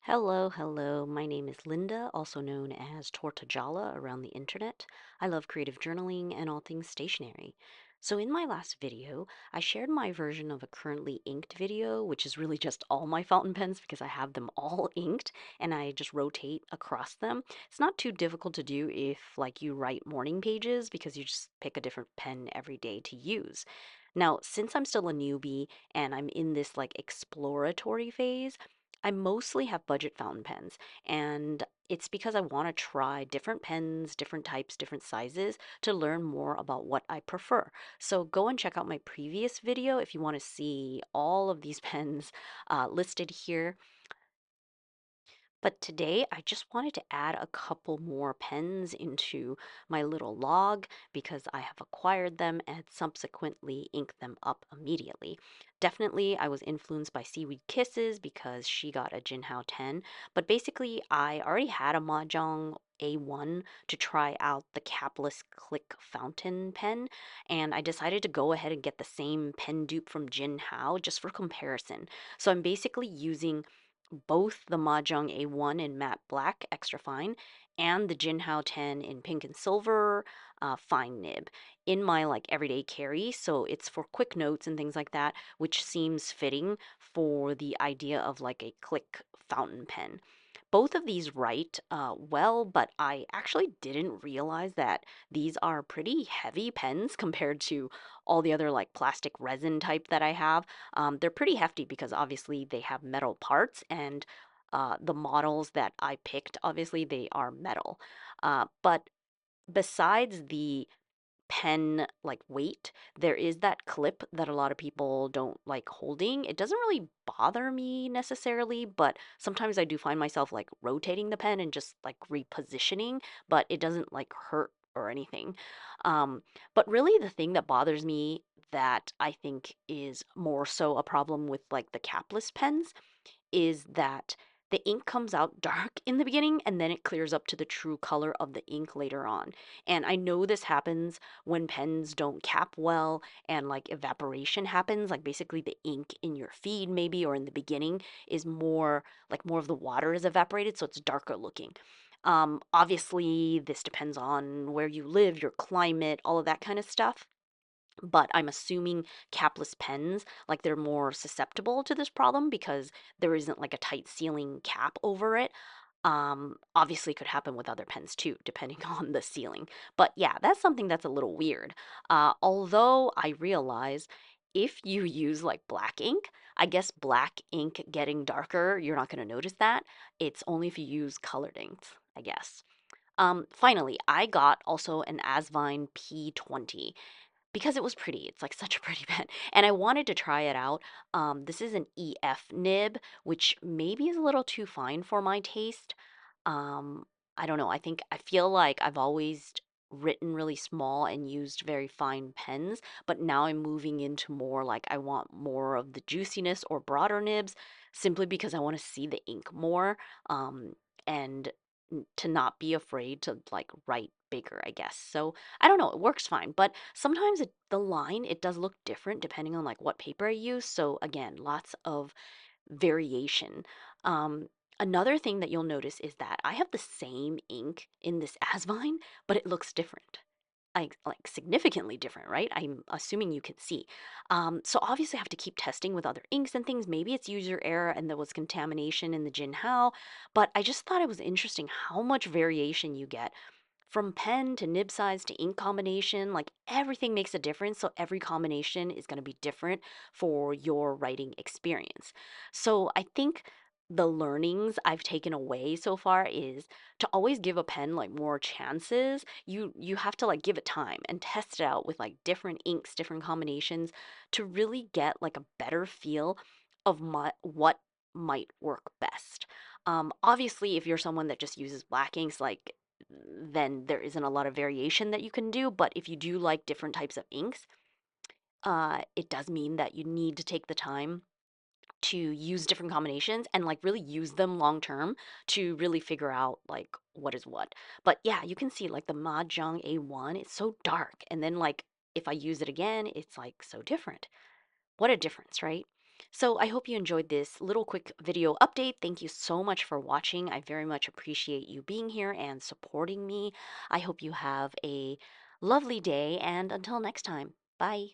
Hello, hello. My name is Linda, also known as Tortajala around the internet. I love creative journaling and all things stationery. So, in my last video, I shared my version of a currently inked video, which is really just all my fountain pens because I have them all inked and I just rotate across them. It's not too difficult to do if, like, you write morning pages because you just pick a different pen every day to use. Now, since I'm still a newbie and I'm in this like exploratory phase, I mostly have budget fountain pens, and it's because I want to try different pens, different types, different sizes to learn more about what I prefer. So go and check out my previous video if you want to see all of these pens listed here. But today I just wanted to add a couple more pens into my little log because I have acquired them and subsequently inked them up immediately. Definitely, I was influenced by Seaweed Kisses because she got a Jinhao 10, but basically, I already had a Mahjong A1 to try out the Capless Click Fountain pen, and I decided to go ahead and get the same pen dupe from Jinhao just for comparison. So I'm basically using both the Mahjong A1 in matte black, extra fine, and the Jinhao 10 in pink and silver, fine nib in my like everyday carry. So it's for quick notes and things like that, which seems fitting for the idea of like a click fountain pen. Both of these write well, but I actually didn't realize that these are pretty heavy pens compared to all the other like plastic resin type that I have. They're pretty hefty because obviously they have metal parts, and the models that I picked, obviously they are metal. But besides the pen like weight, there is that clip that a lot of people don't like holding. It doesn't really bother me necessarily, but sometimes I do find myself like rotating the pen and just like repositioning, but it doesn't like hurt or anything. Um, but really, the thing that bothers me that I think is more so a problem with like the capless pens is that the ink comes out dark in the beginning and then it clears up to the true color of the ink later on. And I know this happens when pens don't cap well and like evaporation happens, like basically the ink in your feed maybe or in the beginning is more like more of the water is evaporated, so it's darker looking. Obviously, this depends on where you live, your climate, all of that kind of stuff, but I'm assuming capless pens, like they're more susceptible to this problem because there isn't like a tight sealing cap over it. Obviously could happen with other pens too, depending on the sealing. But yeah, that's something that's a little weird. Although I realize if you use like black ink, I guess black ink getting darker, you're not going to notice that. It's only if you use colored inks, I guess. Finally, I got also an Asvine P20 because it was pretty. It's like such a pretty pen. And I wanted to try it out. This is an EF nib, which maybe is a little too fine for my taste. Um, I don't know. I feel like I've always written really small and used very fine pens, but now I'm moving into more like I want more of the juiciness or broader nibs simply because I want to see the ink more. And to not be afraid to like write bigger, I guess. So I don't know, it works fine, but sometimes the line it does look different depending on like what paper I use. So again, lots of variation. Um, Another thing that you'll notice is that I have the same ink in this Asvine, but it looks different. Like significantly different, right? I'm assuming you can see. So obviously I have to keep testing with other inks and things. Maybe it's user error and there was contamination in the Jinhao, but I just thought it was interesting how much variation you get from pen to nib size to ink combination. Like everything makes a difference, so every combination is going to be different for your writing experience. So I think the learnings I've taken away so far is to always give a pen like more chances. You have to like give it time and test it out with like different inks, different combinations to really get like a better feel of what might work best. Obviously, if you're someone that just uses black inks, like then there isn't a lot of variation that you can do. But if you do like different types of inks, it does mean that you need to take the time to use different combinations and like really use them long term to really figure out like what is what. But yeah, you can see like the Mahjong A1, it's so dark. And then like if I use it again, it's like so different. What a difference, right? So I hope you enjoyed this little quick video update. Thank you so much for watching. I very much appreciate you being here and supporting me. I hope you have a lovely day, and until next time, bye.